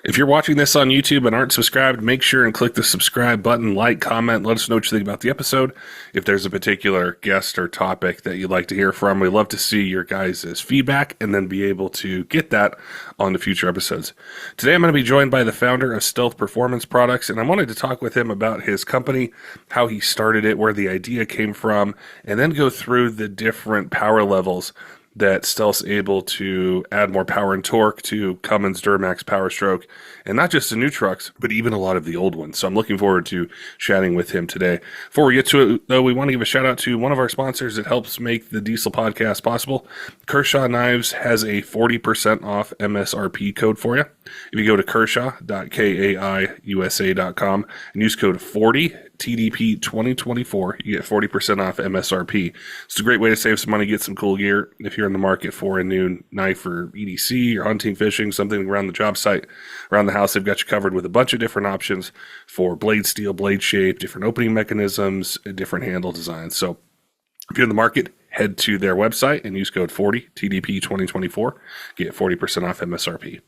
If you're watching this on YouTube and aren't subscribed, make sure and click the subscribe button, like, comment, let us know what you think about the episode. If there's a particular guest or topic that you'd like to hear from, we'd love to see your guys' feedback and then be able to get that on the future episodes. Today I'm going to be joined by the founder of Stealth Performance Products, and I wanted to talk with him about his company, how he started it, where the idea came from, and then go through the different power levels that Stealth's able to add more power and torque to Cummins, Duramax, Powerstroke, and not just the new trucks, but even a lot of the old ones. So I'm looking forward to chatting with him today. Before we get to it, though, we want to give a shout out to one of our sponsors that helps make the Diesel Podcast possible. Kershaw Knives has a 40% off MSRP code for you. If you go to kershaw.kaiusa.com and use code 40 TDP 2024, you get 40% off MSRP. It's a great way to save some money, get some cool gear. If you're in the market for a new knife for EDC or hunting, fishing, something around the job site, around the house, they've got you covered with a bunch of different options for blade steel, blade shape, different opening mechanisms, different handle designs. So if you're in the market, head to their website and use code 40 TDP 2024, get 40% off MSRP.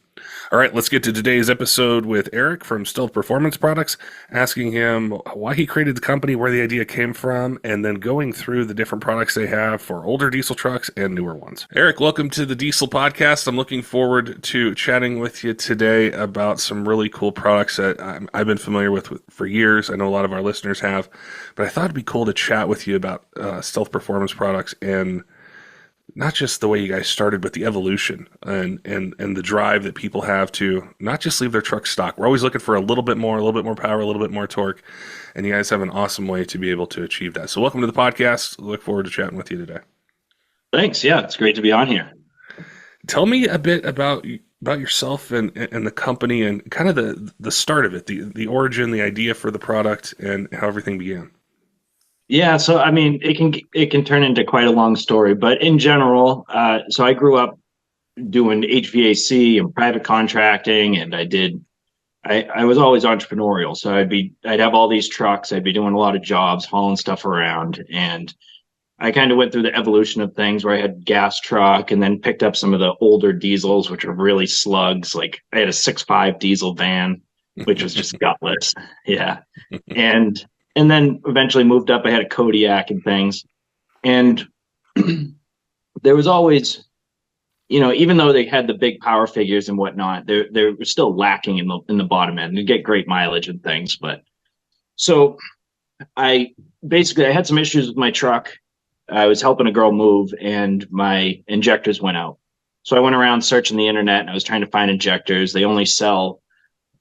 All right, let's get to today's episode with Eric from Stealth Performance Products, asking him why he created the company, where the idea came from, and then going through the different products they have for older diesel trucks and newer ones. Eric, welcome to the Diesel Podcast. I'm looking forward to chatting with you today about some really cool products that I've been familiar with for years. I know a lot of our listeners have, but I thought it'd be cool to chat with you about Stealth Performance Products and not just the way you guys started, but the evolution and the drive that people have to not just leave their truck stock. We're always looking for a little bit more power, a little bit more torque, and you guys have an awesome way to be able to achieve that. So welcome to the podcast. Look forward to chatting with you today. Thanks. Yeah, it's great to be on here. Tell me a bit about yourself and the company and kind of the start of it, the origin, the idea for the product, and how everything began. Yeah, so I mean, it can turn into quite a long story, but in general, so I grew up doing HVAC and private contracting, and I was always entrepreneurial. So I'd have all these trucks, I'd be doing a lot of jobs, hauling stuff around, and I kind of went through the evolution of things where I had gas truck and then picked up some of the older diesels, which are really slugs. Like I had a 6.5 diesel van, which was just gutless. Yeah. And then eventually moved up. I had a Kodiak and things. And there was always, even though they had the big power figures and whatnot, they were still lacking in the bottom end. You get great mileage and things. But so I had some issues with my truck. I was helping a girl move and my injectors went out. So I went around searching the internet and I was trying to find injectors. They only sell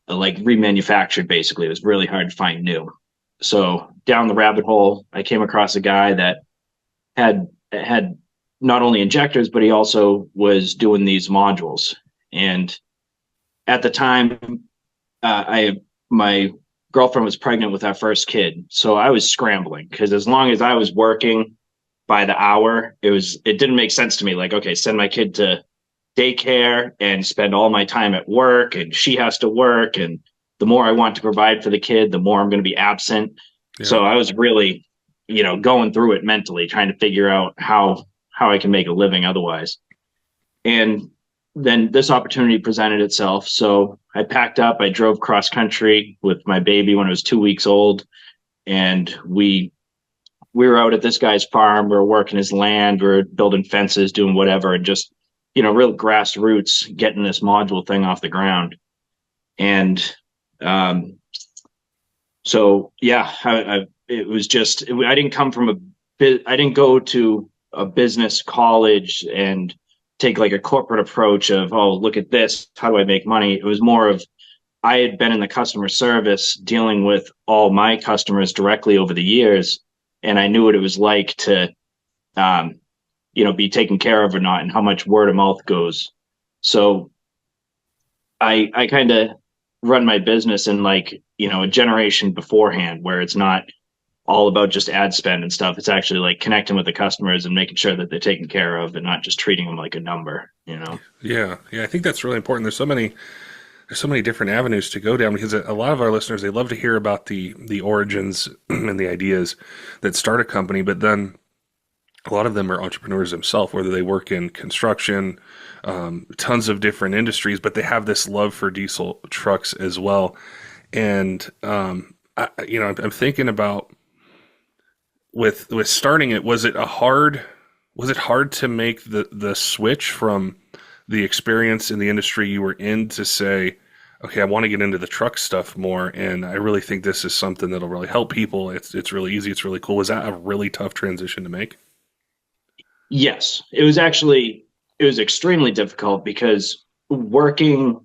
like remanufactured, basically. It was really hard to find new. So down the rabbit hole, I came across a guy that had not only injectors, but he also was doing these modules. And at the time, my girlfriend was pregnant with our first kid. So I was scrambling because as long as I was working by the hour, it didn't make sense to me. Like, okay, send my kid to daycare and spend all my time at work, and she has to work, and the more I want to provide for the kid, the more I'm going to be absent. Yeah. So I was really, going through it mentally, trying to figure out how I can make a living otherwise. And then this opportunity presented itself. So I packed up, I drove cross country with my baby when it was 2 weeks old. And we were out at this guy's farm. We were working his land. We were building fences, doing whatever, and just, real grassroots, getting this module thing off the ground. And so yeah, it was just, I didn't come from I didn't go to a business college and take like a corporate approach of, oh, look at this, how do I make money? It was more of, I had been in the customer service dealing with all my customers directly over the years. And I knew what it was like to, be taken care of or not, and how much word of mouth goes. So I kind of run my business in like, a generation beforehand, where it's not all about just ad spend and stuff. It's actually like connecting with the customers and making sure that they're taken care of and not just treating them like a number, Yeah. I think that's really important. There's so many different avenues to go down, because a lot of our listeners, they love to hear about the origins and the ideas that start a company, but then a lot of them are entrepreneurs themselves, whether they work in construction, tons of different industries, but they have this love for diesel trucks as well. And I'm thinking about with starting it. Was it hard to make the switch from the experience in the industry you were in to say, okay, I want to get into the truck stuff more, and I really think this is something that'll really help people. It's really easy. It's really cool. Was that a really tough transition to make? Yes, it was extremely difficult because working,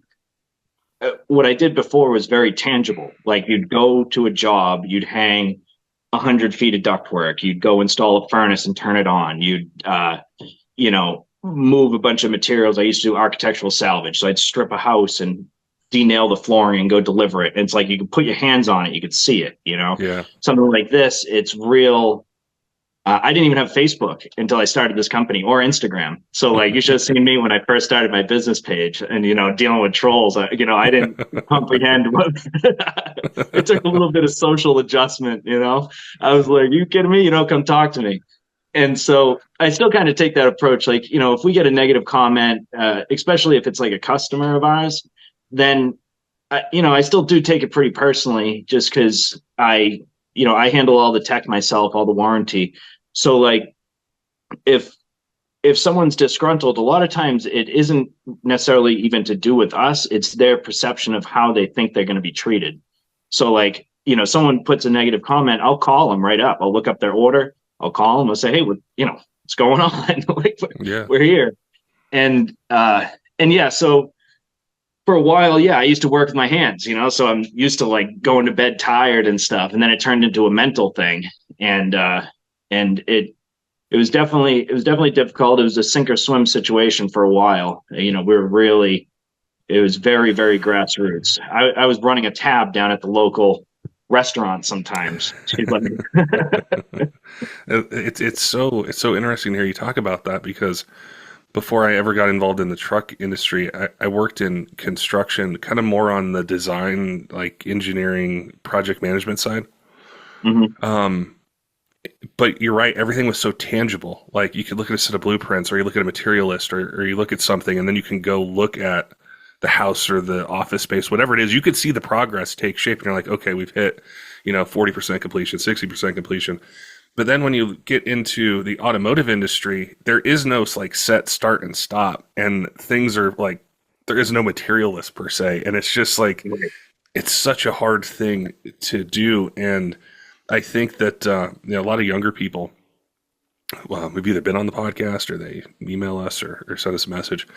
what I did before was very tangible. Like you'd go to a job, you'd hang 100 feet of ductwork, you'd go install a furnace and turn it on. You'd, move a bunch of materials. I used to do architectural salvage. So I'd strip a house and denail the flooring and go deliver it. And it's like, you could put your hands on it. You could see it, Yeah. something like this. It's real. I didn't even have Facebook until I started this company, or Instagram. So like, you should have seen me when I first started my business page and, dealing with trolls. I didn't comprehend what it took a little bit of social adjustment. I was like, you kidding me? Come talk to me. And so I still kind of take that approach. Like, if we get a negative comment, especially if it's like a customer of ours, then, I still do take it pretty personally, just because I handle all the tech myself, all the warranty. So like, if someone's disgruntled, a lot of times it isn't necessarily even to do with us. It's their perception of how they think they're going to be treated. So like, someone puts a negative comment, I'll call them right up. I'll look up their order. I'll call them. I'll say, hey, what's going on? Like, Yeah. we're here. And yeah, so for a while, yeah, I used to work with my hands, so I'm used to like going to bed tired and stuff. And then it turned into a mental thing. And it was definitely difficult. It was a sink or swim situation for a while. It was very, very grassroots. I was running a tab down at the local restaurant sometimes. She's like, It's so interesting to hear you talk about that, because before I ever got involved in the truck industry, I worked in construction, kind of more on the design, like engineering, project management side. mm-hmm. But you're right, everything was so tangible. Like you could look at a set of blueprints, or you look at a material list, or you look at something, and then you can go look at the house or the office space, whatever it is. You could see the progress take shape, and you're like, okay, we've hit, 40% completion, 60% completion. But then when you get into the automotive industry, there is no like set start and stop, and things are like, there is no material list per se, and it's just like, it's such a hard thing to do. And I think that a lot of younger people, well, we've either been on the podcast or they email us or send us a message,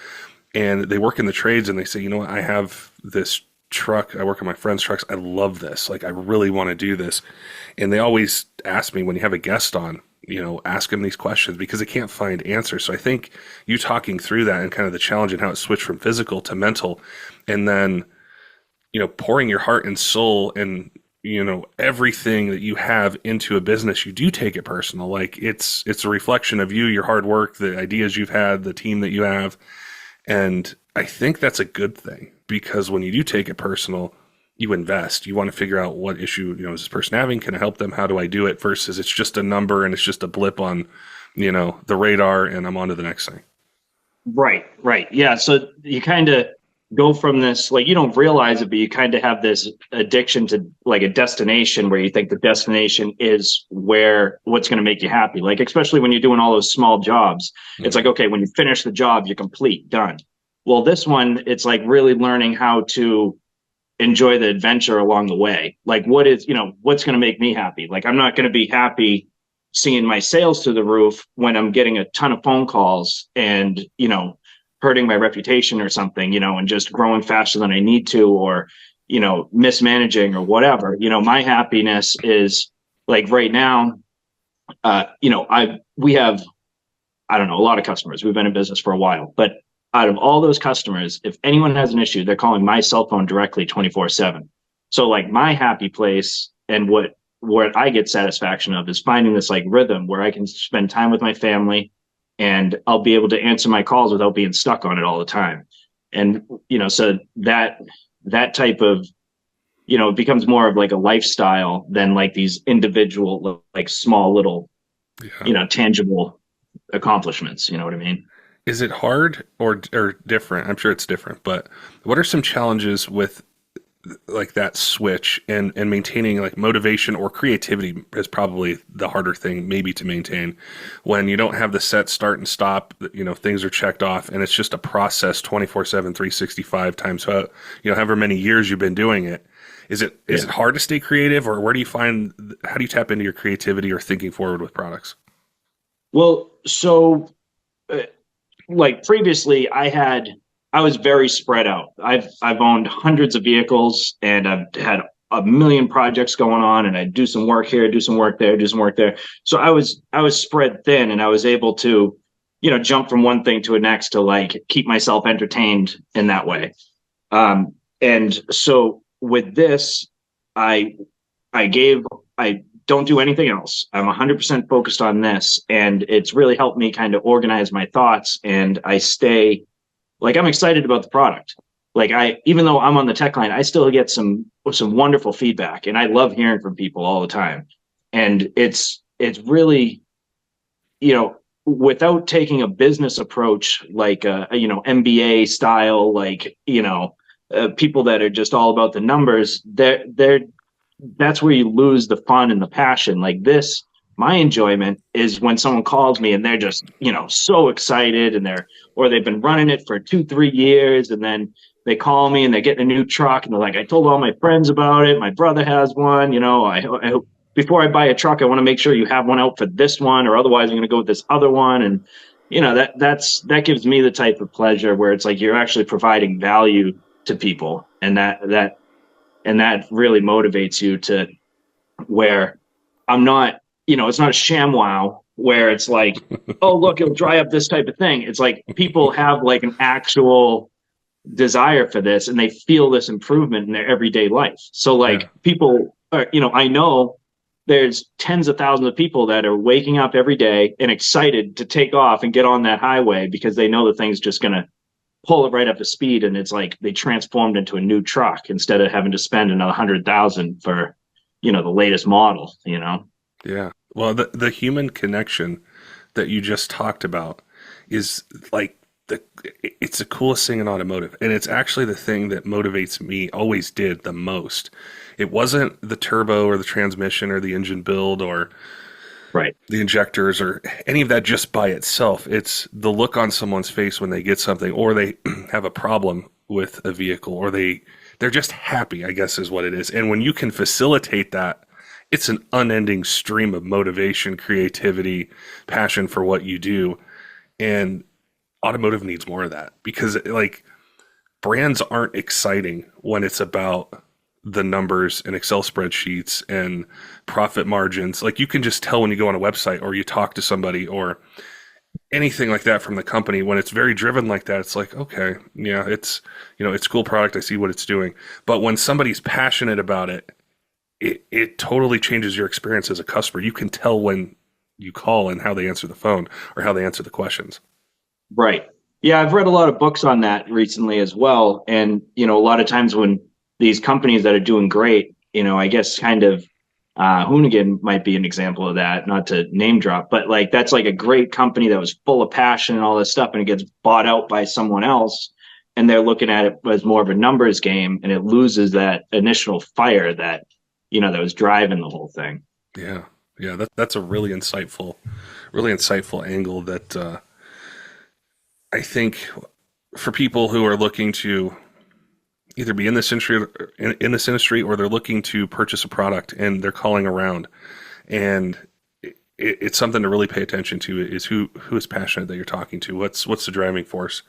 and they work in the trades, and they say, what, I have this truck, I work on my friend's trucks, I love this, like I really want to do this. And they always ask me, when you have a guest on, ask them these questions, because they can't find answers. So I think you talking through that and kind of the challenge and how it switched from physical to mental, and then pouring your heart and soul and everything that you have into a business, you do take it personal. Like it's a reflection of you, your hard work, the ideas you've had, the team that you have. And I think that's a good thing, because when you do take it personal, you invest. You want to figure out what issue, is this person having? Can I help them? How do I do it? Versus it's just a number and it's just a blip on, the radar, and I'm on to the next thing. Right. Yeah. So you kind of go from this, like, you don't realize it, but you kind of have this addiction to like a destination, where you think the destination is what's going to make you happy. Like, especially when you're doing all those small jobs, it's like, okay, when you finish the job, you're complete, done. Well, this one, it's like really learning how to enjoy the adventure along the way. Like, what's going to make me happy? Like, I'm not going to be happy seeing my sales to the roof when I'm getting a ton of phone calls and, hurting my reputation or something, and just growing faster than I need to, or, mismanaging or whatever. My happiness is like right now, we have, I don't know, a lot of customers. We've been in business for a while, but out of all those customers, if anyone has an issue, they're calling my cell phone directly 24/7. So like, my happy place and what I get satisfaction of is finding this like rhythm where I can spend time with my family, and I'll be able to answer my calls without being stuck on it all the time. And, so that type of, it becomes more of like a lifestyle than like these individual, like small little, Yeah. tangible accomplishments. You know what I mean? Is it hard or different? I'm sure it's different, but what are some challenges with like that switch and maintaining like motivation or creativity is probably the harder thing maybe to maintain when you don't have the set start and stop, things are checked off and it's just a process 24/7, 365 times, however many years you've been doing it. Is it hard to stay creative, or how do you tap into your creativity or thinking forward with products? Well, so like previously I was very spread out. I've owned hundreds of vehicles and I've had a million projects going on, and I do some work here, do some work there, do some work there. So I was spread thin, and I was able to, jump from one thing to the next to like keep myself entertained in that way. And so with this, I I don't do anything else. I'm 100% focused on this, and it's really helped me kind of organize my thoughts, and I stay like I'm excited about the product. Like even though I'm on the tech line, I still get some wonderful feedback, and I love hearing from people all the time. And it's really, without taking a business approach, like MBA style, like people that are just all about the numbers. That's where you lose the fun and the passion. Like this, my enjoyment is when someone calls me and they're just, so excited, and they've been running it for 2-3 years, and then they call me and they're getting a new truck, and they're like, I told all my friends about it. My brother has one, I before I buy a truck, I want to make sure you have one out for this one, or otherwise I'm going to go with this other one. And, that gives me the type of pleasure where it's like, you're actually providing value to people. And that really motivates you to where I'm not, it's not a sham wow where it's like, oh, look, it'll dry up this type of thing. It's like people have like an actual desire for this, and they feel this improvement in their everyday life. So like people are, I know there's tens of thousands of people that are waking up every day and excited to take off and get on that highway because they know the thing's just going to pull it right up to speed, and it's like they transformed into a new truck instead of having to spend another 100,000 for the latest model. Yeah. Well, the human connection that you just talked about is like it's the coolest thing in automotive, and it's actually the thing that motivates me, always did, the most. It wasn't the turbo or the transmission or the engine build or Right. the injectors or any of that just by itself. It's the look on someone's face when they get something, or they have a problem with a vehicle, or they're just happy, I guess is what it is. And when you can facilitate that, it's an unending stream of motivation, creativity, passion for what you do. And automotive needs more of that, because like brands aren't exciting when it's about the numbers and Excel spreadsheets and profit margins. Like you can just tell when you go on a website or you talk to somebody or anything like that from the company. When it's very driven like that, it's like, okay, yeah, it's it's a cool product. I see what it's doing. But when somebody's passionate about it, it totally changes your experience as a customer. You can tell when you call and how they answer the phone or how they answer the questions. Right. Yeah, I've read a lot of books on that recently as well. And, a lot of times when these companies that are doing great, I guess kind of Hoonigan might be an example of that, not to name drop, but like that's like a great company that was full of passion and all this stuff, and it gets bought out by someone else, and they're looking at it as more of a numbers game, and it loses that initial fire that, that was driving the whole thing. Yeah. Yeah. That's a really insightful angle that I think for people who are looking to either be in this industry or they're looking to purchase a product and they're calling around, and it's something to really pay attention to is who is passionate that you're talking to. What's the driving force,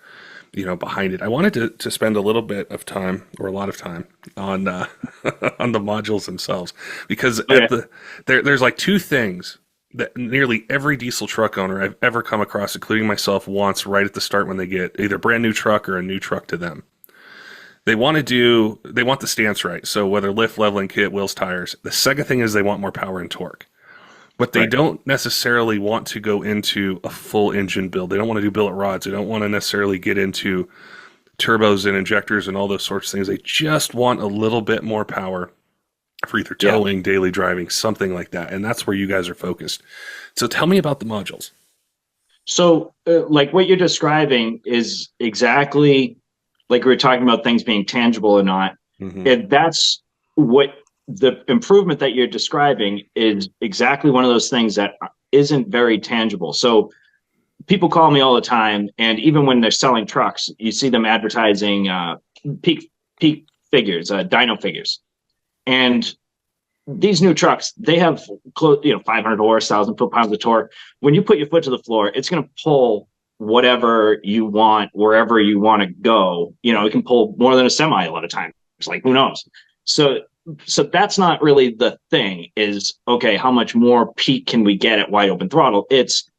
behind it. I wanted to spend a little bit of time, or a lot of time, on on the modules themselves, because there's like two things that nearly every diesel truck owner I've ever come across, including myself, wants right at the start when they get either a brand new truck or a new truck to them. They want the stance right. So whether lift, leveling kit, wheels, tires. The second thing is they want more power and torque. But they don't necessarily want to go into a full engine build. They don't want to do billet rods. They don't want to necessarily get into turbos and injectors and all those sorts of things. They just want a little bit more power for either towing, daily driving, something like that. And that's where you guys are focused. So tell me about the modules. So, like what you're describing is exactly like we were talking about things being tangible or not. Hmm. And that's what the improvement that you're describing is exactly one of those things that isn't very tangible. So, people call me all the time, and even when they're selling trucks, you see them advertising peak figures, dyno figures, and these new trucks, they have 500 horse, 1,000 foot-pounds of torque. When you put your foot to the floor, it's going to pull whatever you want, wherever you want to go. It can pull more than a semi a lot of times. It's like, who knows? So, so that's not really the thing. Is okay, how much more peak can we get at wide open throttle? It's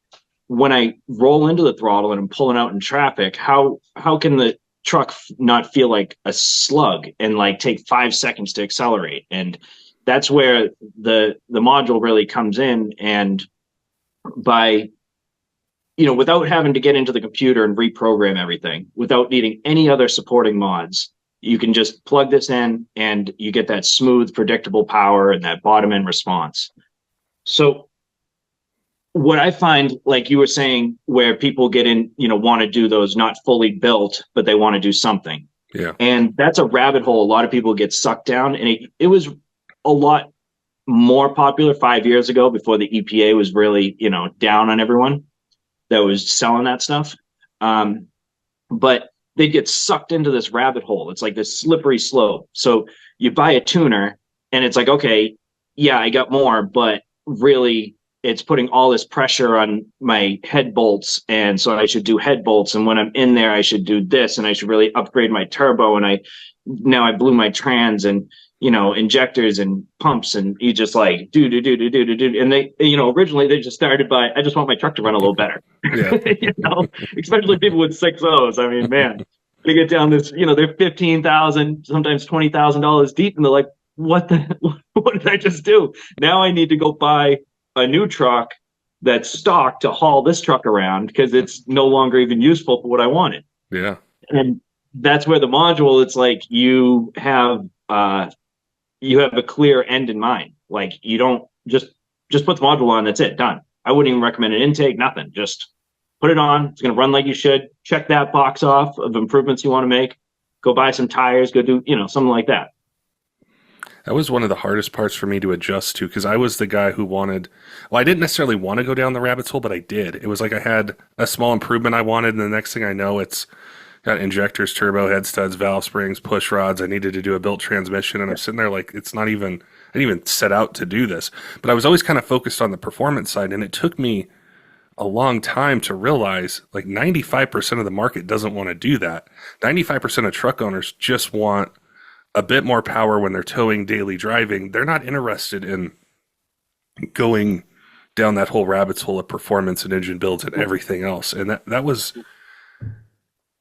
when I roll into the throttle and I'm pulling out in traffic, how can the truck not feel like a slug and like take 5 seconds to accelerate? And that's where the module really comes in. And by without having to get into the computer and reprogram everything, without needing any other supporting mods, you can just plug this in and you get that smooth, predictable power and that bottom end response. So what I find, like you were saying, where people get in, want to do those not fully built, but they want to do something. Yeah. And that's a rabbit hole a lot of people get sucked down. And it was a lot more popular 5 years ago before the EPA was really, down on everyone that was selling that stuff. But they get sucked into this rabbit hole. It's like this slippery slope. So you buy a tuner and it's like, okay, yeah, I got more, but really it's putting all this pressure on my head bolts. And so I should do head bolts. And when I'm in there, I should do this and I should really upgrade my turbo. And now I blew my trans and, injectors and pumps, and you just like do. And they, originally they just started by, I just want my truck to run a little better. Yeah. Especially people with 6.0s. I mean, man, they get down this, they're 15,000, sometimes $20,000 deep. And they're like, what did I just do? Now I need to go buy a new truck that's stock to haul this truck around because it's no longer even useful for what I wanted. Yeah. And that's where the module, it's like you have a clear end in mind. Like you don't just put the module on, that's it, done. I wouldn't even recommend an intake, nothing. Just put it on. It's going to run like you should. Check that box off of improvements you want to make. Go buy some tires, go do, something like that. That was one of the hardest parts for me to adjust to because I was the guy who wanted, well, I didn't necessarily want to go down the rabbit hole, but I did. It was like I had a small improvement I wanted, and the next thing I know, it's got injectors, turbo, head studs, valve springs, push rods. I needed to do a built transmission, and I'm sitting there like, it's not even, I didn't even set out to do this. But I was always kind of focused on the performance side, and it took me a long time to realize like 95% of the market doesn't want to do that. 95% of truck owners just want a bit more power when they're towing daily driving. They're not interested in going down that whole rabbit's hole of performance and engine builds and everything else. And that was,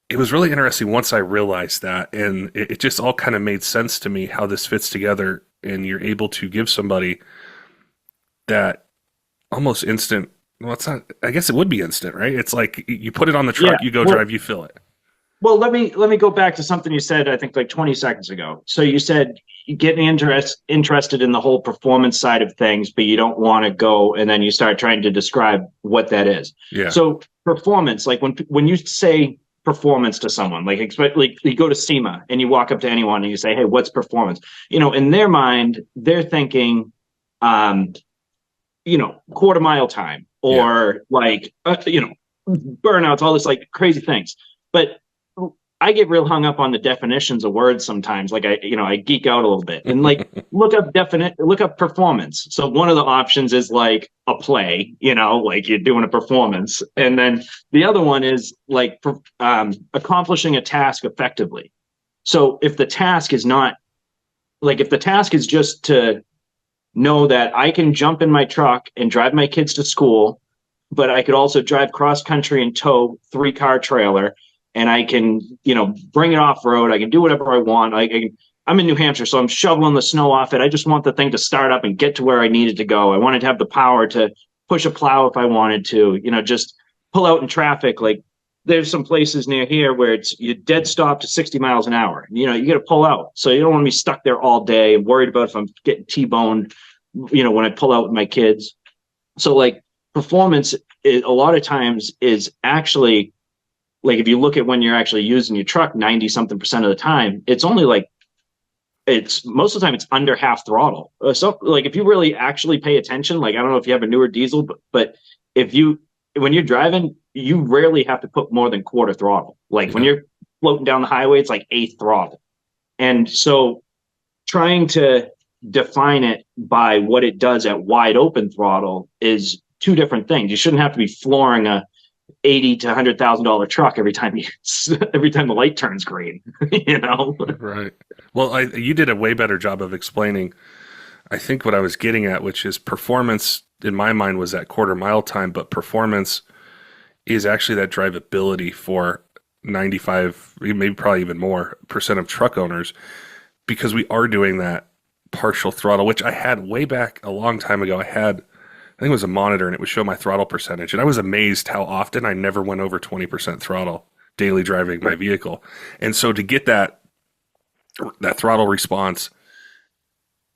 it was really interesting once I realized that. And it just all kind of made sense to me how this fits together. And you're able to give somebody that almost instant, well, it's not, I guess it would be instant, right? It's like you put it on the truck, you go drive, you fill it. Well, let me go back to something you said, I think like 20 seconds ago. So you said you're getting interested in the whole performance side of things, but you don't want to go, and then you start trying to describe what that is. Yeah. So performance, like when you say performance to someone, like you go to SEMA and you walk up to anyone and you say, hey, what's performance? In their mind, they're thinking, quarter mile time or burnouts, all this like crazy things. But I get real hung up on the definitions of words sometimes. Like I geek out a little bit and like look up performance. So one of the options is like a play, like you're doing a performance. And then the other one is like accomplishing a task effectively. So if the task is just to know that I can jump in my truck and drive my kids to school, but I could also drive cross country and tow 3-car trailer, and I can, bring it off road. I can do whatever I want. I'm in New Hampshire, so I'm shoveling the snow off it. I just want the thing to start up and get to where I needed to go. I wanted to have the power to push a plow if I wanted to, just pull out in traffic. Like there's some places near here where you dead stop to 60 miles an hour. You got to pull out. So you don't want to be stuck there all day and worried about if I'm getting T-boned, when I pull out with my kids. So like performance a lot of times is actually like, if you look at when you're actually using your truck 90 something percent of the time, it's only like, it's most of the time it's under half throttle. So like if you really actually pay attention, like I don't know if you have a newer diesel, but if you, when you're driving, you rarely have to put more than quarter throttle. Like when you're floating down the highway, it's like eighth throttle. And so trying to define it by what it does at wide open throttle is two different things. You shouldn't have to be flooring a $80,000 to $100,000 truck every time the light turns green, you know? Right. Well, you did a way better job of explaining, I think, what I was getting at, which is performance in my mind was that quarter mile time, but performance is actually that drivability for 95, maybe probably even more percent of truck owners, because we are doing that partial throttle, which I had way back a long time ago. I think it was a monitor and it would show my throttle percentage. And I was amazed how often I never went over 20% throttle daily driving my vehicle. And so to get that throttle response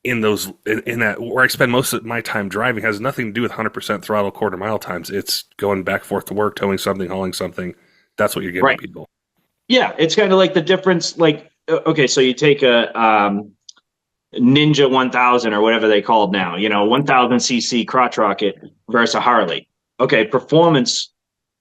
in that where I spend most of my time driving has nothing to do with 100% throttle quarter mile times. It's going back and forth to work, towing something, hauling something. That's what you're getting people. Yeah. It's kind of like the difference. Like, okay, so you take a, Ninja 1000 or whatever they called now, 1000cc crotch rocket versus a Harley. Okay, performance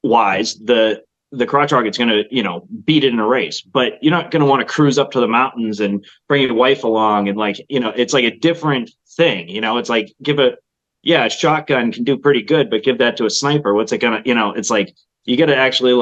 wise, the crotch rocket's going to, beat it in a race, but you're not going to want to cruise up to the mountains and bring your wife along. And like, it's like a different thing, it's like a shotgun can do pretty good, but give that to a sniper. What's it going to, it's like, you got to actually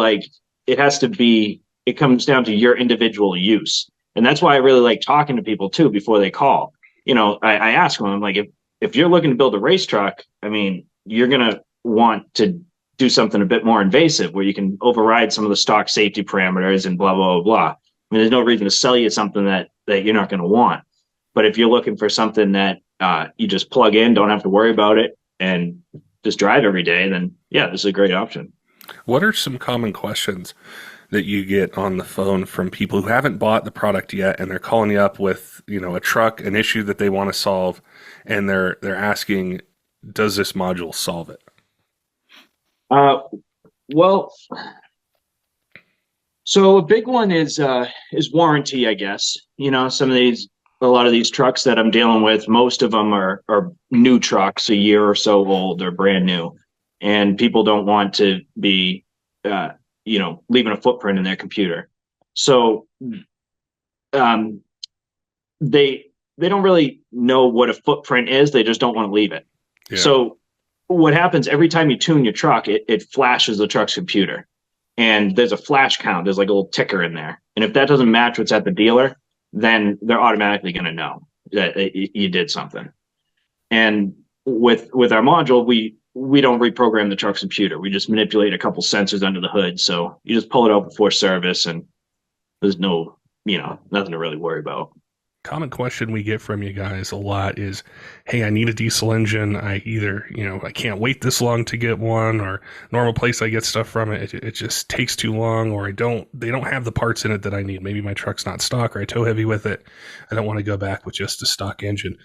it comes down to your individual use. And that's why I really like talking to people too before they call. I ask them, I'm like, if you're looking to build a race truck, I mean, you're going to want to do something a bit more invasive where you can override some of the stock safety parameters and blah, blah, blah, blah. I mean, there's no reason to sell you something that you're not going to want. But if you're looking for something that you just plug in, don't have to worry about it, and just drive every day, then yeah, this is a great option. What are some common questions that you get on the phone from people who haven't bought the product yet and they're calling you up with, a truck, an issue that they want to solve, and they're asking, does this module solve it? Well, so a big one is warranty, I guess. A lot of these trucks that I'm dealing with, most of them are new trucks, a year or so old, or brand new, and people don't want to be leaving a footprint in their computer. So they don't really know what a footprint is. They just don't want to leave it. Yeah. So what happens every time you tune your truck, it flashes the truck's computer, and there's a flash count. There's like a little ticker in there. And if that doesn't match what's at the dealer, then they're automatically going to know that you did something. And with our module, we don't reprogram the truck's computer. We just manipulate a couple sensors under the hood. So you just pull it out before service, and there's no, nothing to really worry about. Common question we get from you guys a lot is, hey, I need a diesel engine. I either, I can't wait this long to get one, or normal place I get stuff from it just takes too long, or they don't have the parts in it that I need. Maybe my truck's not stock, or I tow heavy with it. I don't want to go back with just a stock engine.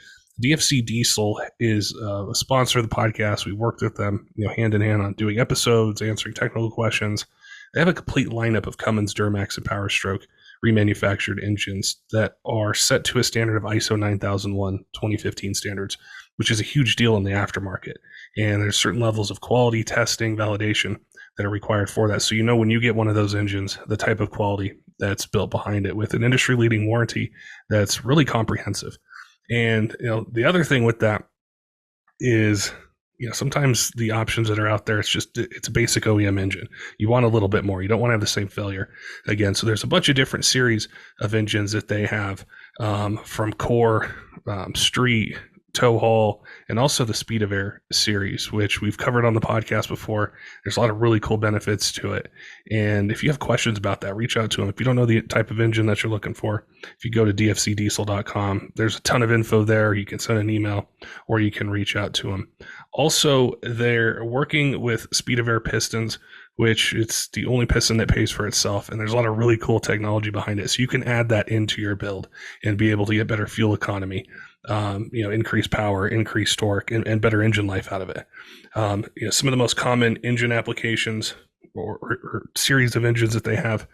DFC Diesel is a sponsor of the podcast. We worked with them, hand in hand on doing episodes, answering technical questions. They have a complete lineup of Cummins, Duramax, and Powerstroke remanufactured engines that are set to a standard of ISO 9001 2015 standards, which is a huge deal in the aftermarket. And there's certain levels of quality testing, validation that are required for that. So when you get one of those engines, the type of quality that's built behind it with an industry-leading warranty that's really comprehensive. And the other thing with that is, sometimes the options that are out there, it's a basic OEM engine. You want a little bit more. You don't want to have the same failure again. So there's a bunch of different series of engines that they have, from core, street, tow haul, and also the Speed of Air series, which we've covered on the podcast before. There's a lot of really cool benefits to it. And if you have questions about that, reach out to them. If you don't know the type of engine that you're looking for, if you go to dfcdiesel.com, there's a ton of info there. You can send an email or you can reach out to them. Also, they're working with Speed of Air pistons which it's the only piston that pays for itself. And there's a lot of really cool technology behind it. So you can add that into your build and be able to get better fuel economy, increase power, increase torque, and better engine life out of it. Some of the most common engine applications or series of engines that they have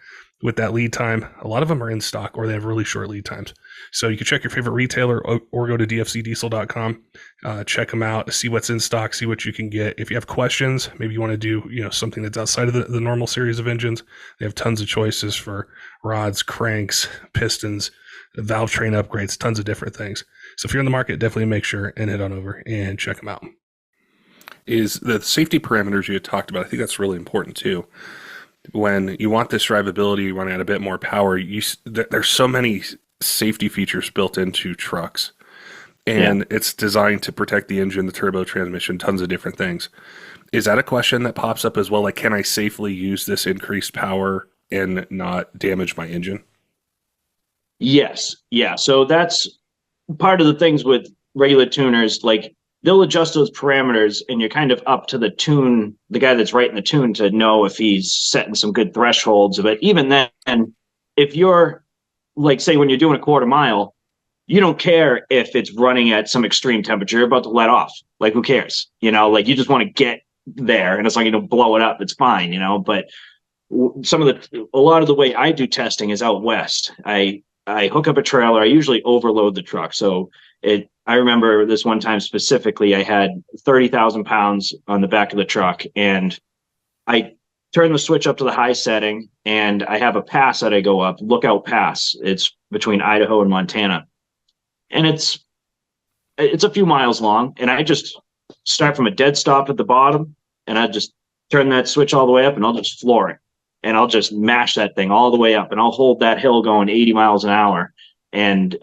with that lead time, a lot of them are in stock or they have really short lead times. So you can check your favorite retailer or go to dfcdiesel.com, check them out, see what's in stock, see what you can get. If you have questions, maybe you want to do something that's outside of the normal series of engines, they have tons of choices for rods, cranks, pistons, valve train upgrades, tons of different things. So if you're in the market, definitely make sure and head on over and check them out. Is the safety parameters you had talked about, I think that's really important too. When you want this drivability, you want to add a bit more power, there's so many safety features built into trucks. And it's designed to protect the engine, the turbo, transmission, tons of different things. Is that a question that pops up as well? Like, can I safely use this increased power and not damage my engine? Yes. Yeah. So that's part of the things with regular tuners. Like, they'll adjust those parameters and you're kind of up to the guy that's writing the tune to know if he's setting some good thresholds. But even then, if you're like, say, when you're doing a quarter mile, you don't care if it's running at some extreme temperature, you're about to let off. Like, who cares? Like, you just want to get there, and it's like, blow it up. It's fine, but a lot of the way I do testing is out west. I hook up a trailer. I usually overload the truck. So I remember this one time specifically, I had 30,000 pounds on the back of the truck, and I turn the switch up to the high setting, and I have a pass that I go up, Lookout Pass. It's between Idaho and Montana. And it's a few miles long, and I just start from a dead stop at the bottom, and I just turn that switch all the way up, and I'll just floor it. And I'll just mash that thing all the way up, and I'll hold that hill going 80 miles an hour. And,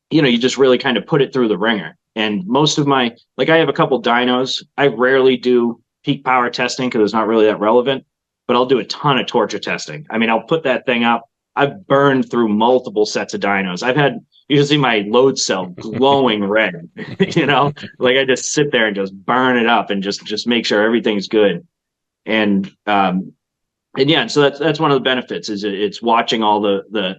you just really kind of put it through the ringer. And most of I have a couple dynos. I rarely do peak power testing because it's not really that relevant, but I'll do a ton of torture testing. I mean, I'll put that thing up. I've burned through multiple sets of dynos. You can see my load cell glowing red, like I just sit there and just burn it up and just make sure everything's good. And so that's one of the benefits is it's watching all the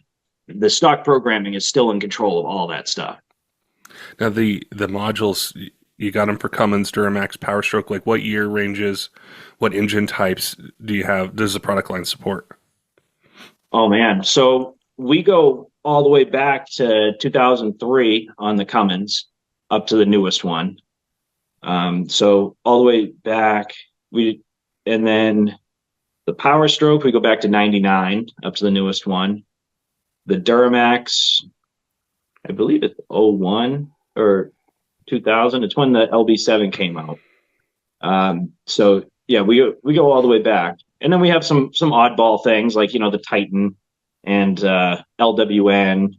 stock programming is still in control of all that stuff. Now the modules, you got them for Cummins, Duramax, Powerstroke. Like, what year ranges, what engine types does the product line support? Oh man. So we go all the way back to 2003 on the Cummins up to the newest one. So all the way back and then the Powerstroke, we go back to 99 up to the newest one. The Duramax, I believe it's 01 or 2000. It's when the LB7 came out. So yeah, we go all the way back. And then we have some oddball things like, the Titan and LWN,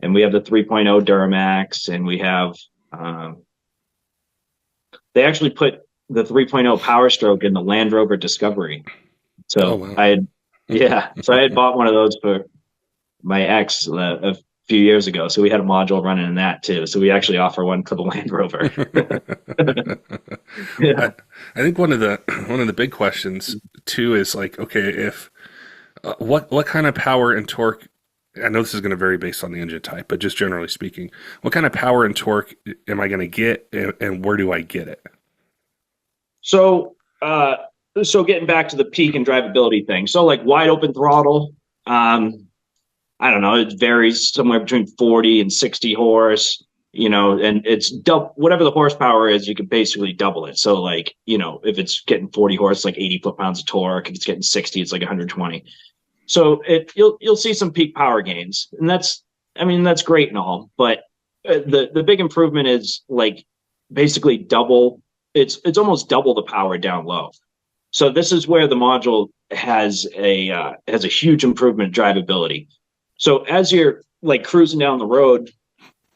and we have the 3.0 Duramax, and we have they actually put the 3.0 Powerstroke in the Land Rover Discovery. So wow. I had bought one of those for my ex a few years ago. So we had a module running in that too. So we actually offer one for the Land Rover. Yeah. I think one of the big questions too is like, okay, if what kind of power and torque, I know this is going to vary based on the engine type, but just generally speaking, what kind of power and torque am I going to get, and where do I get it? So getting back to the peak and drivability thing. So like wide open throttle, I don't know, it varies somewhere between 40 and 60 horse, and it's whatever the horsepower is, you can basically double it. So like, if it's getting 40 horse, like 80 foot-pounds of torque. If it's getting 60, it's like 120. So you'll see some peak power gains, and that's great and all, but the big improvement is like basically double. It's almost double the power down low. So this is where the module has a huge improvement in drivability. So as you're like cruising down the road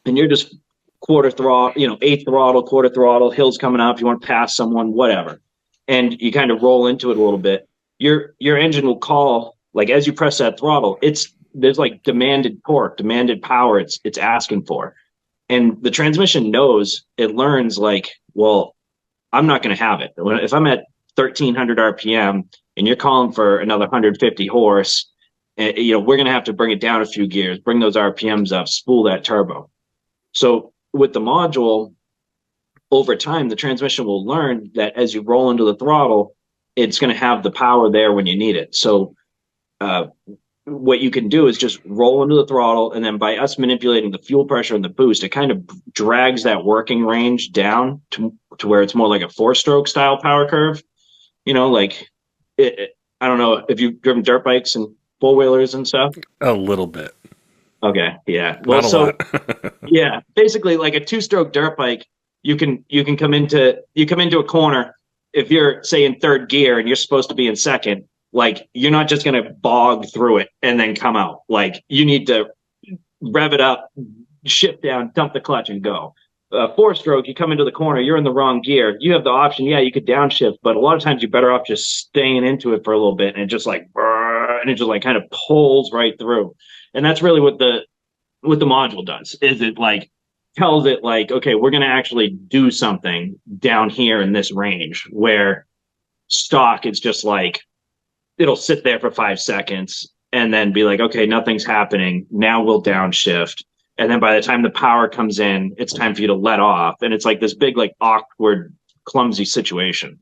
and you're just quarter throttle, eighth throttle, quarter throttle, hills coming up, you want to pass someone, whatever, and you kind of roll into it a little bit, your engine will call, like as you press that throttle, there's like demanded torque, demanded power it's asking for. And the transmission knows, it learns like, well, I'm not going to have it. If I'm at 1300 RPM and you're calling for another 150 horse, and, we're going to have to bring it down a few gears, bring those RPMs up, spool that turbo. So with the module, over time, the transmission will learn that as you roll into the throttle, it's going to have the power there when you need it. So what you can do is just roll into the throttle, and then by us manipulating the fuel pressure and the boost, it kind of drags that working range down to where it's more like a four-stroke style power curve. Like I don't know if you've driven dirt bikes and four-wheelers and stuff. A little bit. Okay, yeah. Well, not a lot. Yeah, basically like a two-stroke dirt bike, you can come into a corner if you're, say, in third gear and you're supposed to be in second. Like, you're not just going to bog through it and then come out. Like, you need to rev it up, shift down, dump the clutch, and go. Four-stroke, you come into the corner, you're in the wrong gear. You have the option, yeah, you could downshift, but a lot of times you're better off just staying into it for a little bit, and it just like kind of pulls right through. And that's really what the module does. Is it like tells it like, okay, we're going to actually do something down here in this range, where stock it's just like it'll sit there for 5 seconds and then be like, okay, nothing's happening. Now we'll downshift. And then by the time the power comes in, it's time for you to let off. And it's like this big, like awkward, clumsy situation.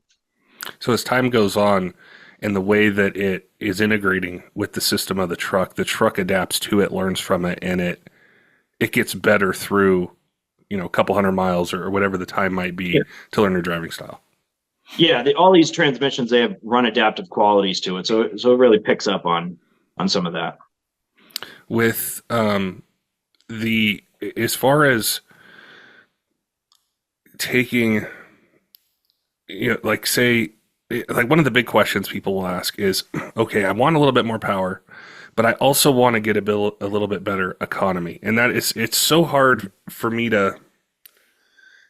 So as time goes on and the way that it is integrating with the system of the truck adapts to it, learns from it, and it gets better through, a couple hundred miles or whatever the time might be to learn your driving style. Yeah, all these transmissions, they have run adaptive qualities to it, so it really picks up on some of that. With as far as taking, like say, like one of the big questions people will ask is, okay, I want a little bit more power, but I also want to get a little bit better economy, and it's so hard for me to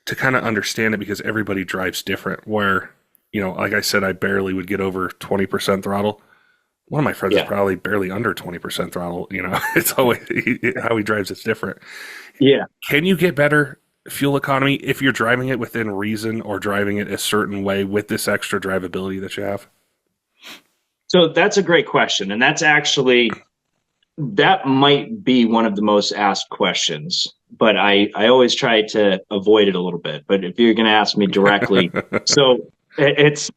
kind of understand it because everybody drives different. Where, like I said, I barely would get over 20% throttle. One of my friends is probably barely under 20% throttle. It's always how he drives. It's different. Yeah. Can you get better fuel economy if you're driving it within reason or driving it a certain way with this extra drivability that you have? So that's a great question. And that might be one of the most asked questions, but I always try to avoid it a little bit. But if you're going to ask me directly, so it's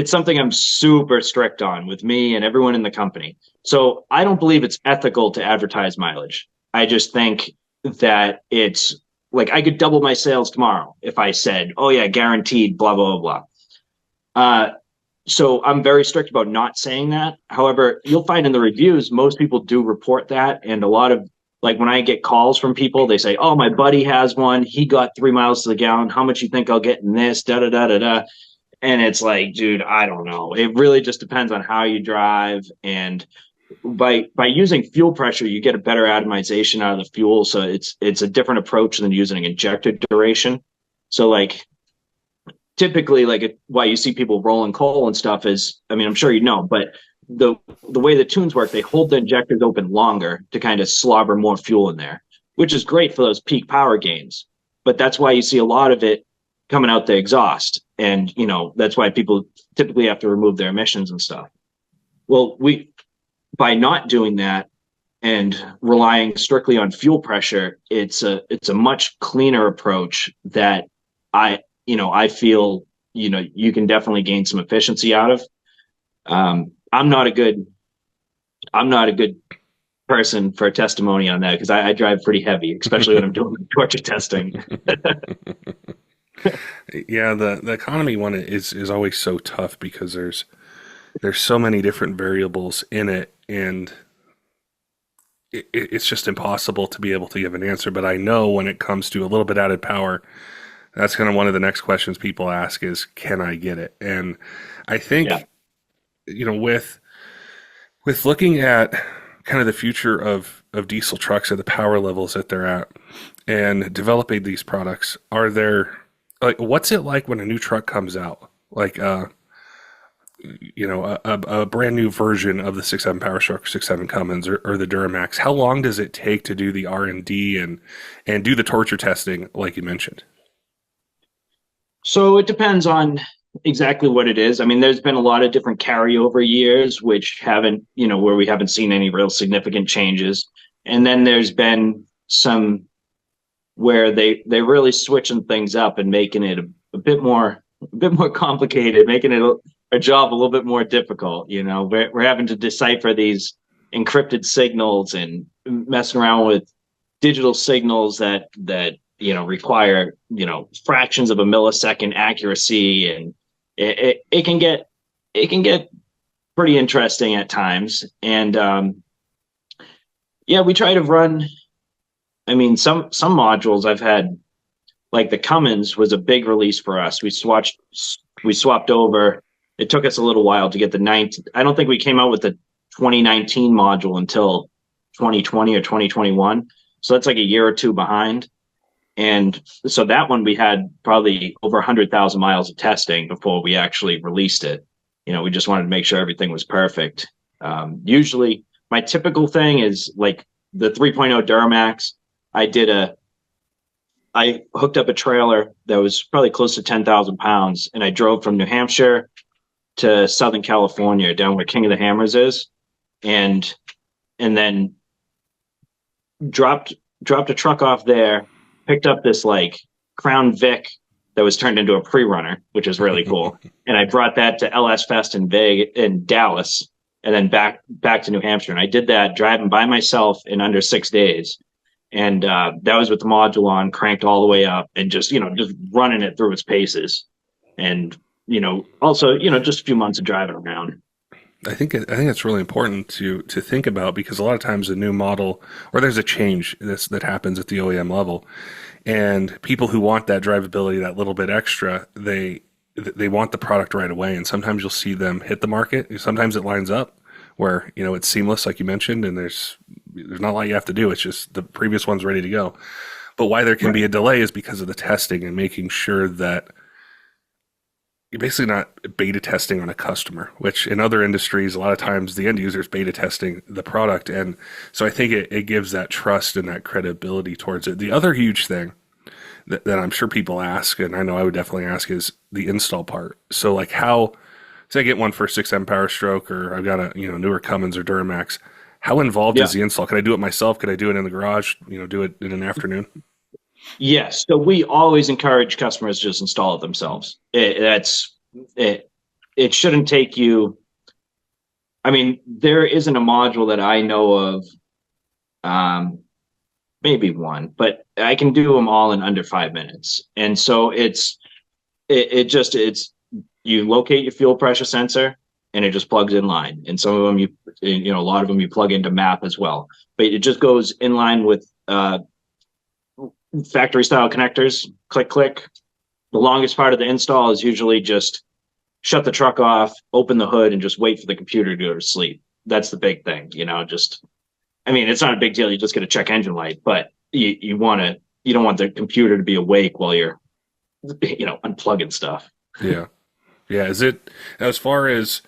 something I'm super strict on with me and everyone in the company. So I don't believe it's ethical to advertise mileage. I just think that it's like I could double my sales tomorrow if I said, oh yeah, guaranteed, blah, blah, blah, blah. So I'm very strict about not saying that. However, you'll find in the reviews, most people do report that. And a lot of, like, when I get calls from people, they say, oh, my buddy has one. He got 3 miles to the gallon. How much you think I'll get in this? Da, da, da, da, da. And it's like, dude, I don't know. It really just depends on how you drive. And by using fuel pressure, you get a better atomization out of the fuel. So it's a different approach than using an injector duration. So like, typically, like why you see people rolling coal and stuff is, I mean, I'm sure but the way the tunes work, they hold the injectors open longer to kind of slobber more fuel in there, which is great for those peak power gains. But that's why you see a lot of it coming out the exhaust. And, that's why people typically have to remove their emissions and stuff. Well, by not doing that and relying strictly on fuel pressure, it's a much cleaner approach that I feel, you can definitely gain some efficiency out of. I'm not a good person for testimony on that because I drive pretty heavy, especially when I'm doing torture testing. Yeah, the economy one is always so tough because there's so many different variables in it, and it's just impossible to be able to give an answer. But I know when it comes to a little bit added power, that's kind of one of the next questions people ask is, can I get it? And I think, with looking at kind of the future of diesel trucks at the power levels that they're at and developing these products, are there, like, what's it like when a new truck comes out? Like, a brand new version of the 6.7 Powerstroke, 6.7 Cummins or the Duramax. How long does it take to do the R&D and do the torture testing like you mentioned? So it depends on exactly what it is. I mean, there's been a lot of different carryover years, which haven't, where we haven't seen any real significant changes. And then there's been some where they really switching things up and making it a bit more complicated, making it a job a little bit more difficult. We're having to decipher these encrypted signals and messing around with digital signals that require fractions of a millisecond accuracy, and it can get pretty interesting at times. And yeah, we try to run. I mean, some modules I've had, like the Cummins was a big release for us. We swapped over. It took us a little while to get the ninth. I don't think we came out with the 2019 module until 2020 or 2021. So that's like a year or two behind. And so that one we had probably over 100,000 miles of testing before we actually released it. We just wanted to make sure everything was perfect. Usually my typical thing is like the 3.0 Duramax. I hooked up a trailer that was probably close to 10,000 pounds, and I drove from New Hampshire to Southern California, down where King of the Hammers is, and then dropped a truck off there, picked up this like Crown Vic that was turned into a pre-runner, which is really cool. And I brought that to LS Fest in Dallas, and then back to New Hampshire. And I did that driving by myself in under 6 days. And that was with the module on, cranked all the way up, and just running it through its paces. And also just a few months of driving around. I think it's really important to think about, because a lot of times a new model, or there's a change that happens at the OEM level, and people who want that drivability, that little bit extra, they want the product right away. And sometimes you'll see them hit the market. Sometimes it lines up where it's seamless, like you mentioned, and there's not a lot you have to do. It's just the previous one's ready to go. But why there can be a delay is because of the testing and making sure that you're basically not beta testing on a customer, which in other industries, a lot of times the end user is beta testing the product. And so I think it gives that trust and that credibility towards it. The other huge thing that I'm sure people ask, and I know I would definitely ask, is the install part. So like say I get one for a 6M Powerstroke, or I've got a newer Cummins or Duramax. How involved is the install? Can I do it myself? Could I do it in the garage? Do it in an afternoon? Yes. So we always encourage customers to just install it themselves. It shouldn't take you. I mean, there isn't a module that I know of, maybe one, but I can do them all in under 5 minutes. And so it's you locate your fuel pressure sensor, and it just plugs in line. And some of them a lot of them you plug into map as well. But it just goes in line with factory style connectors. Click, click. The longest part of the install is usually just shut the truck off, open the hood, and just wait for the computer to go to sleep. That's the big thing. It's not a big deal. You just get a check engine light, but you don't want the computer to be awake while you're unplugging stuff. Yeah. Yeah. Is it, as far as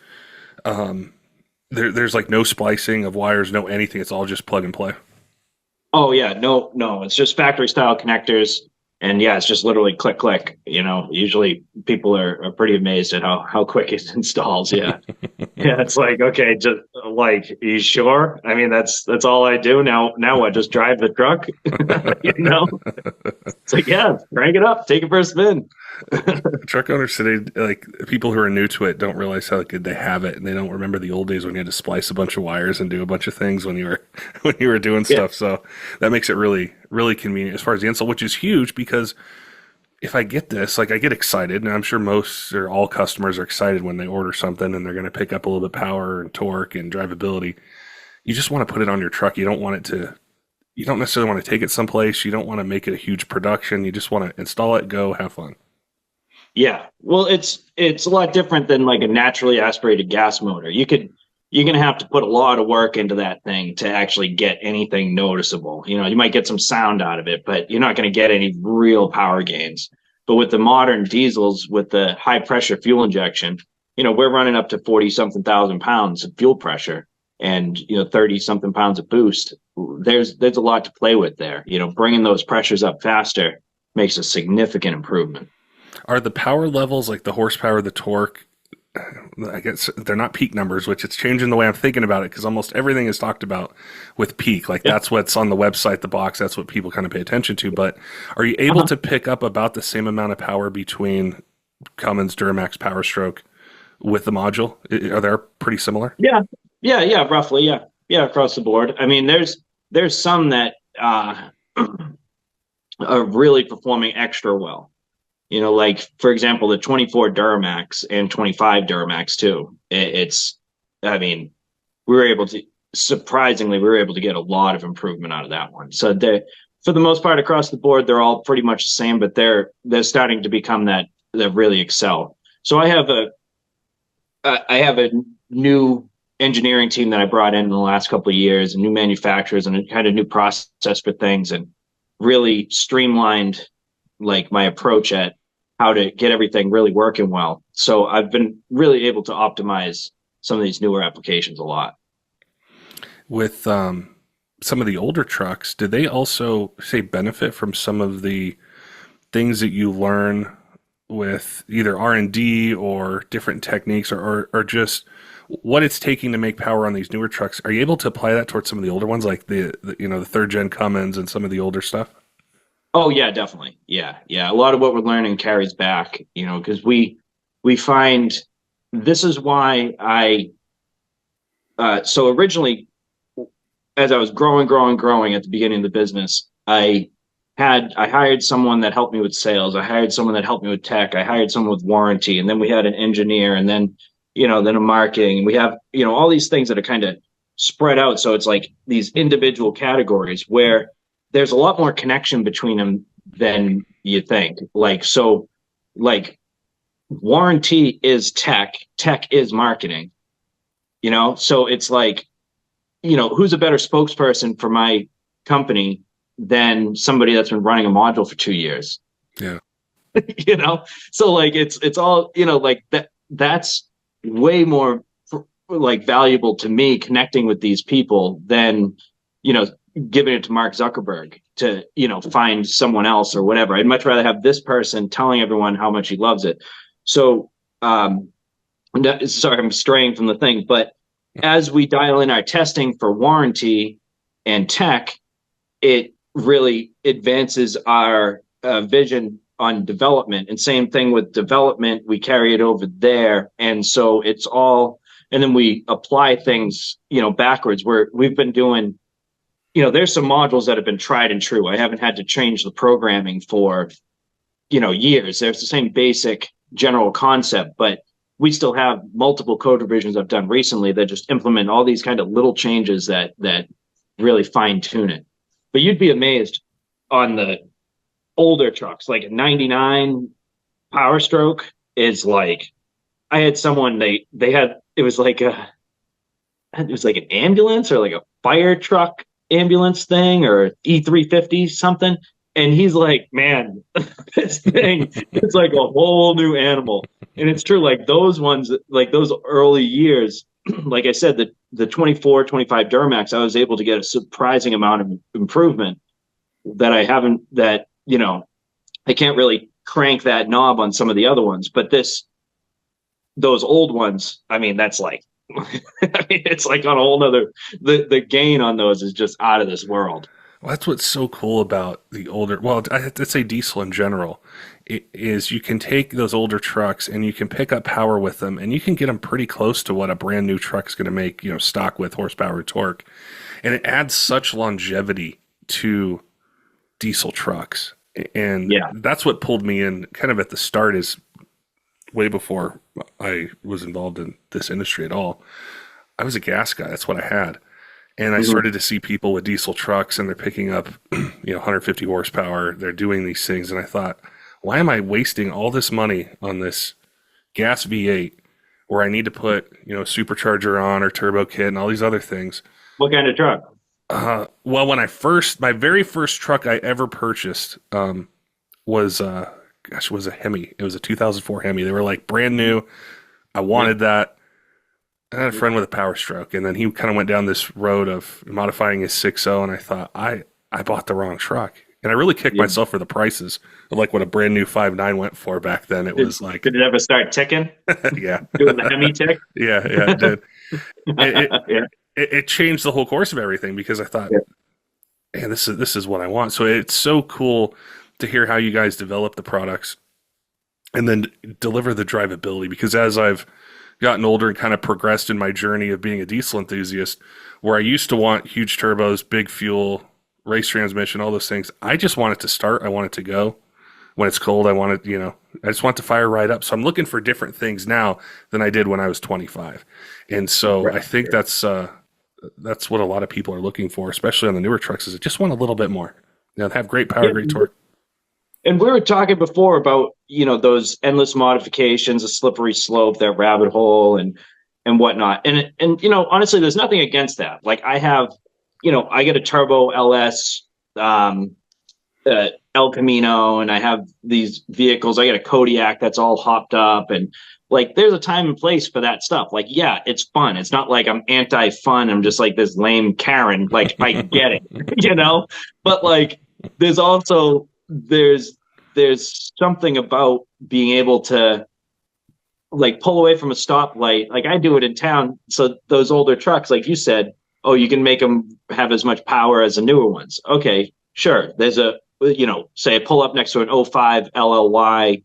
there's like no splicing of wires, no anything, it's all just plug and play? Oh yeah, no, it's just factory style connectors, and yeah, it's just literally click, click. Usually people are pretty amazed at how quick it installs. Yeah, yeah, it's like, okay, just like, are you sure? I mean, that's all I do now. Now what? Just drive the truck? It's like, yeah, crank it up, take it for a spin. Truck owners today, like people who are new to it, don't realize how good they have it, and they don't remember the old days when you had to splice a bunch of wires and do a bunch of things when you were doing stuff. So that makes it really, really convenient as far as the install, which is huge, because if I get this, like, I get excited, and I'm sure most or all customers are excited when they order something and they're going to pick up a little bit of power and torque and drivability. You just want to put it on your truck. You don't necessarily want to take it someplace. You don't want to make it a huge production. You just want to install it, go, have fun. Yeah. Well, it's a lot different than like a naturally aspirated gas motor. You're going to have to put a lot of work into that thing to actually get anything noticeable. You might get some sound out of it, but you're not going to get any real power gains. But with the modern diesels, with the high pressure fuel injection, we're running up to 40 something thousand pounds of fuel pressure, and 30 something pounds of boost. There's a lot to play with there. Bringing those pressures up faster makes a significant improvement. Are the power levels, like the horsepower, the torque, I guess they're not peak numbers, which it's changing the way I'm thinking about it because almost everything is talked about with peak. Like Yeah. that's what's on the website, the box, that's what people kind of pay attention to. But are you able Uh-huh. to pick up about the same amount of power between Cummins, Duramax, Powerstroke with the module? Are they pretty similar? Yeah. Yeah. Roughly. Yeah. Yeah. Across the board. I mean, there's some that are really performing extra well. Like for example, the 24 Duramax and 25 Duramax too. I mean, we were able to surprisingly we were able to get a lot of improvement out of that one. So for the most part across the board, they're all pretty much the same, but they're starting to become that really excel. So I have a new engineering team that I brought in the last couple of years, and new manufacturers, and a kind of new process for things, and really streamlined like my approach at how to get everything really working well. So I've been really able to optimize some of these newer applications a lot. With some of the older trucks, did they also say benefit from some of the things that you learn with either R&D or different techniques or just what it's taking to make power on these newer trucks? Are you able to apply that towards some of the older ones like the third gen Cummins and some of the older stuff? Oh yeah, definitely. Yeah. A lot of what we're learning carries back, because we find this is why so originally as I was growing at the beginning of the business, I hired someone that helped me with sales. I hired someone that helped me with tech. I hired someone with warranty, and then we had an engineer, and then a marketing. We have all these things that are kind of spread out. So it's like these individual categories where there's a lot more connection between them than you think. Like warranty is tech is marketing. So it's like who's a better spokesperson for my company than somebody that's been running a module for 2 years? Yeah. you know so like it's all like that's way more like valuable to me connecting with these people than you know giving it to Mark Zuckerberg to find someone else or whatever. I'd much rather have this person telling everyone how much he loves it. So sorry, I'm straying from the thing, but as we dial in our testing for warranty and tech, it really advances our vision on development. And same thing with development, we carry it over there. And so it's all, and then we apply things, backwards, where we've been doing, there's some modules that have been tried and true. I haven't had to change the programming for, years. There's the same basic general concept, but we still have multiple code revisions I've done recently that just implement all these kind of little changes that really fine tune it. But you'd be amazed on the older trucks, like a 99 Powerstroke is like, I had someone, they had, it was like an ambulance or like a fire truck ambulance thing or E350 something. And he's like, man, this thing, it's like a whole new animal. And it's true, like those ones, like those early years, like I said, the 24, 25 Duramax, I was able to get a surprising amount of improvement that I haven't, I can't really crank that knob on some of the other ones. But those old ones, I mean, that's like, it's like on a whole nother, the gain on those is just out of this world. Well, that's what's so cool about the older, well, I have to say diesel in general, is you can take those older trucks and you can pick up power with them and you can get them pretty close to what a brand new truck's going to make, stock with horsepower torque. And it adds such longevity to diesel trucks. And Yeah. that's what pulled me in kind of at the start is way before I was involved in this industry at all. I was a gas guy. That's what I had. And I started to see people with diesel trucks and they're picking up, 150 horsepower. They're doing these things. And I thought, why am I wasting all this money on this gas V8 where I need to put, supercharger on or turbo kit and all these other things? What kind of truck? Well, my very first truck I ever purchased, was a Hemi. It was a 2004 Hemi. They were like brand new. I wanted that. I had a friend with a Powerstroke, and then he kind of went down this road of modifying his 6.0, and I thought, I bought the wrong truck. And I really kicked Yeah. myself for the prices of like what a brand new 5.9 went for back then. It was like, Did it ever start ticking? yeah, Doing the Hemi tick? yeah, it did. It, Yeah. it changed the whole course of everything because I thought, Yeah. man, this is what I want. So it's so cool to hear how you guys develop the products and then deliver the drivability. Because as I've gotten older and kind of progressed in my journey of being a diesel enthusiast, where I used to want huge turbos, big fuel, race transmission, all those things, I just want it to start. I want it to go. When it's cold, I want it, I just want the fire right up. So I'm looking for different things now than I did when I was 25. And so I think that's what a lot of people are looking for, especially on the newer trucks, is they just want a little bit more. They have great power, great torque. And we were talking before about, those endless modifications, a slippery slope, that rabbit hole and whatnot. And honestly, there's nothing against that. Like I have, I get a turbo LS, El Camino, and I have these vehicles. I got a Kodiak that's all hopped up, and like there's a time and place for that stuff. Like, yeah, it's fun. It's not like I'm anti-fun. I'm just like this lame Karen. Like I get it, but like there's something about being able to like pull away from a stoplight. Like I do it in town. So those older trucks, like you said, oh, you can make them have as much power as the newer ones. Okay, sure. There's say I pull up next to an '05 LLY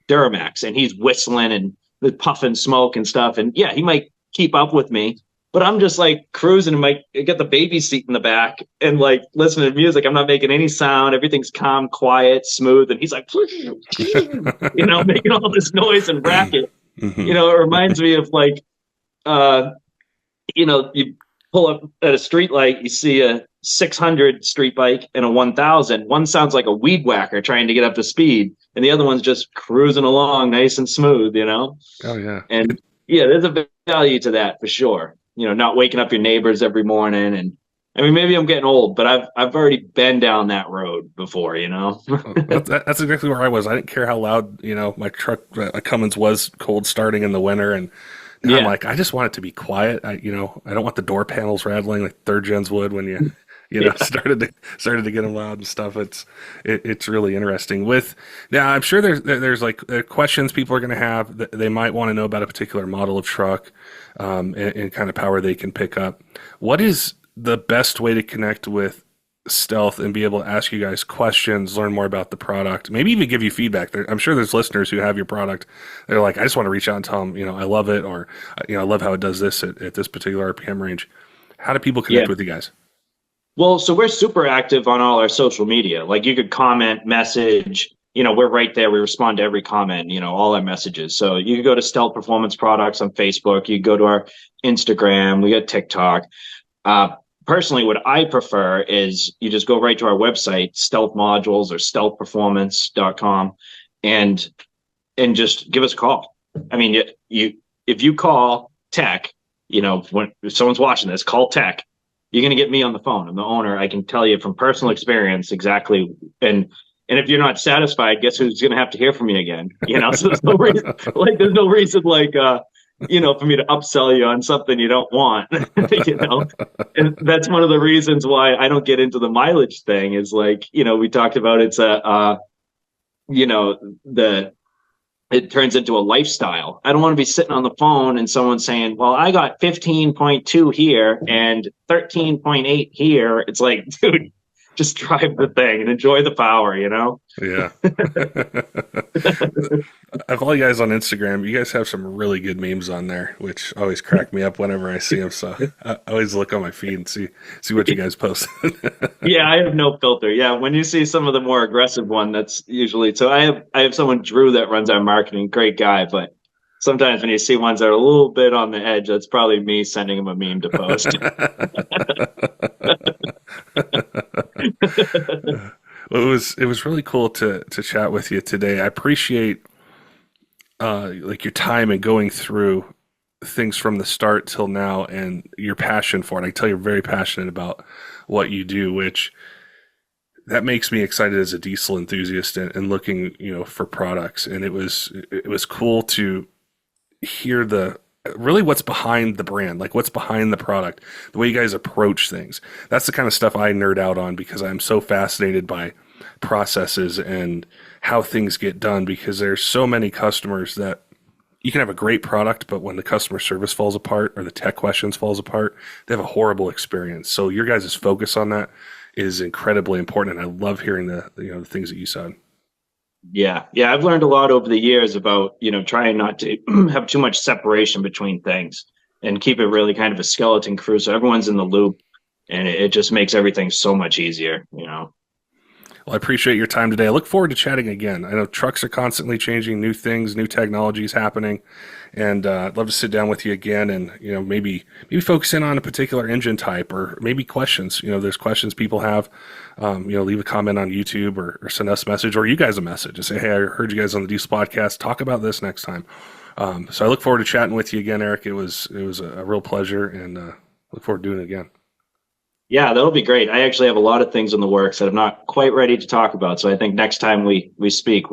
Duramax and he's whistling and puffing smoke and stuff. And yeah, he might keep up with me, but I'm just like cruising and might get the baby seat in the back and like listening to music. I'm not making any sound. Everything's calm, quiet, smooth. And he's like, making all this noise and racket. Mm-hmm. It reminds me of like, you pull up at a street light, you see a 600 street bike and a 1000. One sounds like a weed whacker trying to get up to speed, and the other one's just cruising along nice and smooth, Oh, yeah. And yeah, there's a value to that for sure. Not waking up your neighbors every morning. And I mean, maybe I'm getting old, but I've already been down that road before, That's exactly where I was. I didn't care how loud, my truck, a Cummins was cold starting in the winter. And now I'm like, I just want it to be quiet. I don't want the door panels rattling like third gens would when you started to get them loud and stuff. It's really interesting. I'm sure there's like questions people are going to have that they might want to know about a particular model of truck, and kind of power they can pick up. What is the best way to connect with Stealth and be able to ask you guys questions, learn more about the product, maybe even give you feedback? I'm sure there's listeners who have your product. They're like, I just want to reach out and tell them, I love it, or I love how it does this at this particular RPM range. How do people connect with you guys? Well, so we're super active on all our social media. Like you could comment, message, we're right there. We respond to every comment, all our messages. So you could go to Stealth Performance Products on Facebook. You go to our Instagram. We got TikTok. Personally, what I prefer is you just go right to our website, Stealth Modules or stealthperformance.com, and just give us a call. I mean, if you call tech, if someone's watching this, call tech. You're going to get me on the phone. I'm the owner. I can tell you from personal experience exactly. And if you're not satisfied, guess who's going to have to hear from you again? So there's no reason, there's no reason for me to upsell you on something you don't want, and that's one of the reasons why I don't get into the mileage thing is we talked about it turns into a lifestyle. I don't want to be sitting on the phone and someone saying, well, I got 15.2 here and 13.8 here. It's like, dude, just drive the thing and enjoy the power, Yeah. I follow you guys on Instagram. You guys have some really good memes on there, which always crack me up whenever I see them. So I always look on my feed and see what you guys post. Yeah, I have no filter. Yeah, when you see some of the more aggressive one, that's usually so. I have someone, Drew, that runs our marketing. Great guy, but sometimes when you see ones that are a little bit on the edge, that's probably me sending him a meme to post. Well, it was really cool to chat with you today. I appreciate your time and going through things from the start till now and your passion for it. I can tell you're very passionate about what you do, which that makes me excited as a diesel enthusiast and looking, for products. And it was cool to hear really what's behind the brand, like what's behind the product, the way you guys approach things. That's the kind of stuff I nerd out on because I'm so fascinated by processes and how things get done, because there's so many customers that you can have a great product, but when the customer service falls apart or the tech questions falls apart, they have a horrible experience. So your guys' focus on that is incredibly important, and I love hearing the things that you said. Yeah. Yeah. I've learned a lot over the years about, trying not to have too much separation between things and keep it really kind of a skeleton crew. So everyone's in the loop, and it just makes everything so much easier. Well, I appreciate your time today. I look forward to chatting again. I know trucks are constantly changing, new things, new technologies happening, and I'd love to sit down with you again and maybe focus in on a particular engine type, or maybe questions. There's questions people have. Leave a comment on YouTube or send us a message, or you guys a message and say, "Hey, I heard you guys on the Diesel Podcast. Talk about this next time." So I look forward to chatting with you again, Eric. It was a real pleasure, and look forward to doing it again. Yeah, that'll be great. I actually have a lot of things in the works that I'm not quite ready to talk about. So I think next time we speak,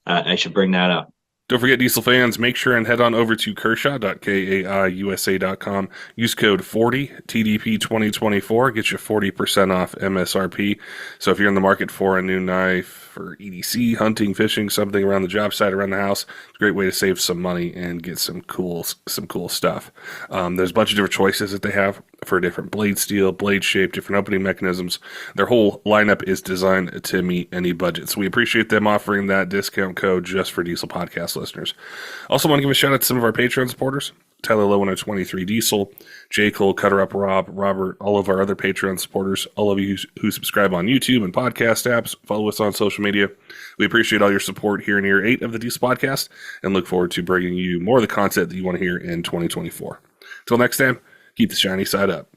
I should bring that up. Don't forget, Diesel fans, make sure and head on over to Kershaw.kaiusa.com. Use code 40 TDP 2024. Get you 40% off MSRP. So if you're in the market for a new knife for EDC, hunting, fishing, something around the job site, around the house, it's a great way to save some money and get some cool stuff. There's a bunch of different choices that they have for different blade steel, blade shape, different opening mechanisms. Their whole lineup is designed to meet any budget. So we appreciate them offering that discount code just for Diesel Podcast listeners. Also want to give a shout out to some of our Patreon supporters: Tyler Loewen at 23 Diesel, J Cole, CUTTERUP, Robert, all of our other Patreon supporters, all of you who subscribe on YouTube and podcast apps, follow us on social media. We appreciate all your support here in year 8 of the Diesel Podcast, and look forward to bringing you more of the content that you want to hear in 2024. Until next time, keep the shiny side up.